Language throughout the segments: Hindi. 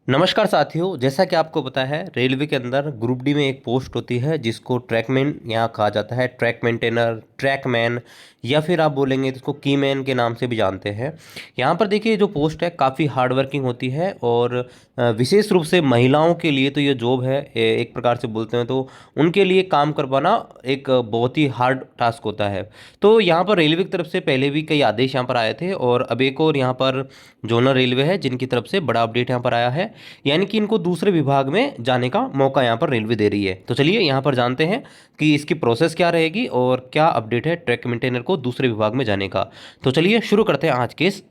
नमस्कार साथियों, जैसा कि आपको पता है रेलवे के अंदर ग्रुप डी में एक पोस्ट होती है जिसको ट्रैकमैन यहाँ कहा जाता है। ट्रैक मेंटेनर, ट्रैकमैन या फिर आप बोलेंगे तो इसको कीमैन के नाम से भी जानते हैं। यहाँ पर देखिए जो पोस्ट है काफ़ी हार्ड वर्किंग होती है और विशेष रूप से महिलाओं के लिए तो ये जॉब है, एक प्रकार से बोलते हैं तो उनके लिए काम कर पाना एक बहुत ही हार्ड टास्क होता है। तो यहाँ पर रेलवे की तरफ से पहले भी कई आदेश यहाँ पर आए थे और अब एक और यहाँ पर जोनल रेलवे है जिनकी तरफ से बड़ा अपडेट यहाँ पर आया है, यानी कि इनको दूसरे विभाग में जाने का मौका यहाँ पर रेलवे दे रही है। तो चलिए यहाँ पर जानते हैं कि इसकी प्रोसेस क्या रहेगी और क्या अपडेट है ट्रैक मेंटेनर को दूसरे विभाग में जाने का। तो चलिए शुरू करते हैं आज के इस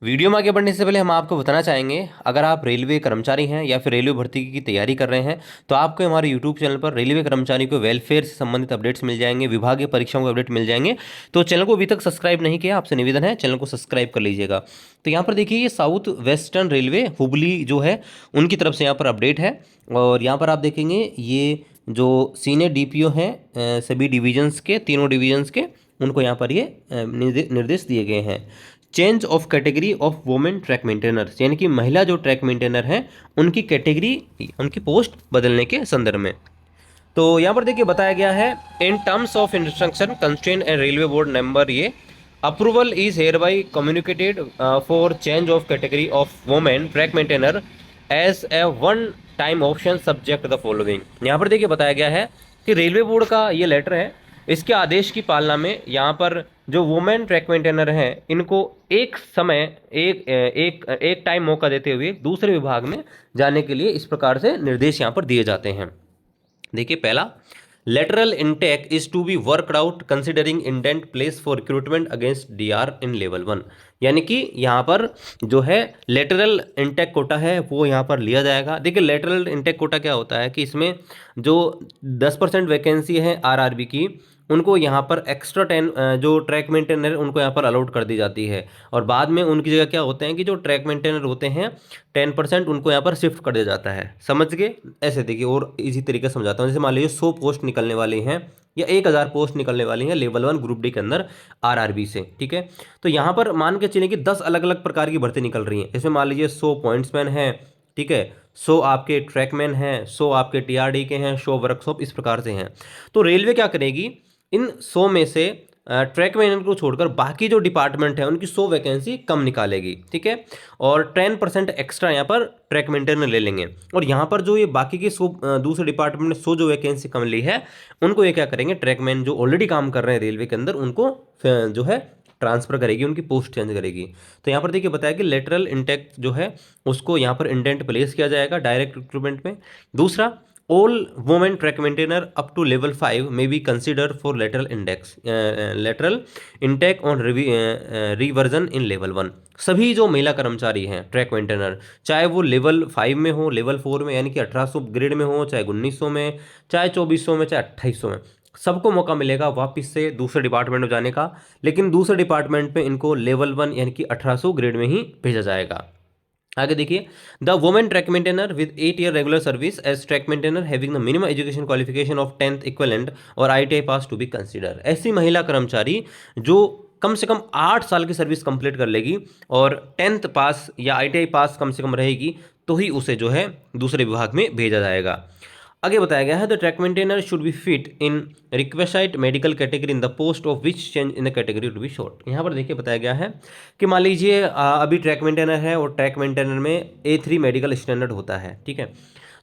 वीडियो में आगे बढ़ने से पहले हम आपको बताना चाहेंगे, अगर आप रेलवे कर्मचारी हैं या फिर रेलवे भर्ती की तैयारी कर रहे हैं तो आपको हमारे यूट्यूब चैनल पर रेलवे कर्मचारी को वेलफेयर से संबंधित अपडेट्स मिल जाएंगे, विभागीय परीक्षाओं के अपडेट मिल जाएंगे। तो चैनल को अभी तक सब्सक्राइब नहीं किया, आपसे निवेदन है चैनल को सब्सक्राइब कर लीजिएगा। तो यहाँ पर देखिए ये साउथ वेस्टर्न रेलवे हुबली जो है उनकी तरफ से यहाँ पर अपडेट है और यहाँ पर आप देखेंगे ये जो सीनियर डीपीओ हैं सभी डिविजन्स के, तीनों डिविजन्स के, उनको यहाँ पर ये निर्देश दिए गए हैं। Change of category of women track maintainers, यानी कि महिला जो ट्रैक मेंटेनर हैं उनकी कैटेगरी, उनकी पोस्ट बदलने के संदर्भ में। तो यहाँ पर देखिए बताया गया है, in terms of instruction contained and railway board number ये approval is hereby communicated for change of category of women track maintainer as a one time option subject the following. यहाँ पर देखिए बताया गया है कि रेलवे बोर्ड का ये लेटर है, इसके आदेश की पालना में यहाँ पर जो वुमेन ट्रैक मेंटेनर हैं इनको एक समय एक एक एक टाइम मौका देते हुए दूसरे विभाग में जाने के लिए इस प्रकार से निर्देश यहाँ पर दिए जाते हैं। देखिए पहला, lateral intake is to be worked out considering indent place for recruitment against DR in level 1, यानी कि यहाँ पर जो है लेटरल इंटेक कोटा है वो यहाँ पर लिया जाएगा। देखिए लेटरल इंटेक कोटा क्या होता है कि इसमें जो 10% वैकेंसी है आरआरबी की, उनको यहाँ पर एक्स्ट्रा 10 जो ट्रैक मेंटेनर उनको यहाँ पर अलॉट कर दी जाती है और बाद में उनकी जगह क्या होते हैं कि जो ट्रैक मेंटेनर होते हैं 10% उनको यहाँ पर शिफ्ट कर दिया जाता है। समझ गए? ऐसे देखिए और इसी तरीके से समझाता हूँ। जैसे मान लीजिए 100 पोस्ट निकलने वाली हैं या 1000 पोस्ट निकलने वाली हैं लेवल 1 ग्रुप डी के अंदर आरआरबी से, ठीक है। तो यहाँ पर मान के चलिए कि 10 अलग अलग प्रकार की भर्ती निकल रही हैं। इसमें मान लीजिए 100 पॉइंट्समैन हैं, ठीक है, 100 आपके ट्रैकमैन हैं, 100 आपके टीआरडी के हैं, 100 वर्कशॉप, इस प्रकार से हैं। तो रेलवे क्या करेगी, इन 100 में से ट्रैक मेंटेनर को छोड़कर बाकी जो डिपार्टमेंट है उनकी 100 वैकेंसी कम निकालेगी, ठीक है, और 10% एक्स्ट्रा यहाँ पर ट्रैक मेंटेनर ले लेंगे। और यहाँ पर जो ये बाकी के 100 दूसरे डिपार्टमेंट ने 100 जो वैकेंसी कम ली है उनको ये क्या करेंगे, ट्रैकमैन जो ऑलरेडी काम कर रहे हैं रेलवे के अंदर उनको जो है ट्रांसफर करेगी, उनकी पोस्ट चेंज करेगी। तो यहाँ पर देखिए बताया कि लेटरल इंटेक जो है उसको यहाँ पर इंडेंट प्लेस किया जाएगा डायरेक्ट रिक्रूटमेंट में। दूसरा, all women track maintainer up to level 5 may be considered for lateral intake on reversion in level 1। सभी जो महिला कर्मचारी हैं ट्रैक मेंटेनर, चाहे वो लेवल 5 में हो, लेवल 4 में यानी कि 1800 ग्रेड में हो, चाहे 1900 में, चाहे 2400 में, चाहे 2800 में, सबको मौका मिलेगा वापस से दूसरे डिपार्टमेंट में जाने का। लेकिन दूसरे डिपार्टमेंट में इनको लेवल 1 यानी कि 1800 ग्रेड में ही भेजा जाएगा। आगे देखिए, the women track maintainer with 8 year regular service as track maintainer having the minimum education qualification of 10th equivalent और ITI pass to be consider. ऐसी महिला कर्मचारी जो कम से कम 8 साल की सर्विस कंप्लीट कर लेगी और 10th पास या आईटीआई पास कम से कम रहेगी तो ही उसे जो है दूसरे विभाग में भेजा जाएगा। आगे बताया गया है, the track maintainer should be fit in requisite medical category in the post of which change in the category to be short. यहाँ पर देखिए बताया गया है कि मान लीजिए अभी ट्रैक मेंटेनर है और ट्रैक मेंटेनर में A3 मेडिकल स्टैंडर्ड होता है, ठीक है।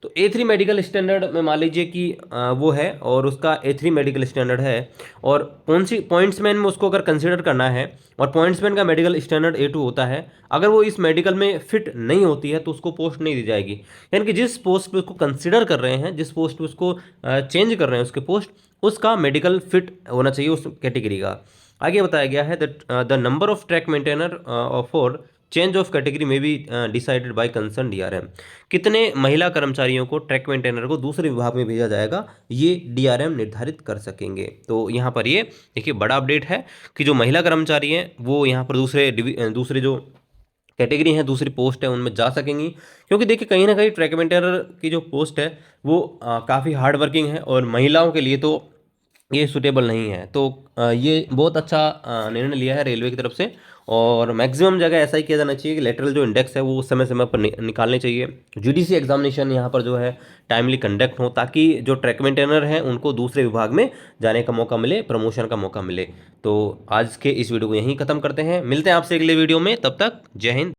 तो A3 मेडिकल स्टैंडर्ड में मान लीजिए कि वो है और उसका A3 मेडिकल स्टैंडर्ड है और कौन सी पॉइंट्समैन में उसको अगर कंसिडर करना है और पॉइंट्समैन का मेडिकल स्टैंडर्ड A2 होता है, अगर वो इस मेडिकल में फिट नहीं होती है तो उसको पोस्ट नहीं दी जाएगी। यानी कि जिस पोस्ट पे उसको कंसिडर कर रहे हैं, जिस पोस्ट पे उसको चेंज कर रहे हैं उसके पोस्ट, उसका मेडिकल फिट होना चाहिए उस कैटेगरी का। आगे बताया गया है the number of track maintainer for change of category में भी डिसाइडेड बाय कंसर्न डीआरएम। कितने महिला कर्मचारियों को ट्रैक मेंटेनर को दूसरे विभाग में भेजा जाएगा ये डीआरएम निर्धारित कर सकेंगे। तो यहाँ पर ये देखिए बड़ा अपडेट है कि जो महिला कर्मचारी हैं वो यहाँ पर दूसरे जो कैटेगरी हैं, दूसरी पोस्ट है, उनमें जा सकेंगी। क्योंकि देखिए कहीं ना कहीं ट्रैक मेंटेनर की जो पोस्ट है वो काफ़ी हार्ड वर्किंग है और महिलाओं के लिए तो ये सुटेबल नहीं है। तो ये बहुत अच्छा निर्णय लिया है रेलवे की तरफ से और मैक्सिमम जगह ऐसा ही किया जाना चाहिए कि लेटरल जो इंडेक्स है वो समय समय पर निकालने चाहिए। जुडिशरी एग्जामिनेशन यहाँ पर जो है टाइमली कंडक्ट हो, ताकि जो ट्रैक मेंटेनर हैं उनको दूसरे विभाग में जाने का मौका मिले, प्रमोशन का मौका मिले। तो आज के इस वीडियो को यहीं ख़त्म करते हैं, मिलते हैं आपसे अगले वीडियो में, तब तक जय हिंद।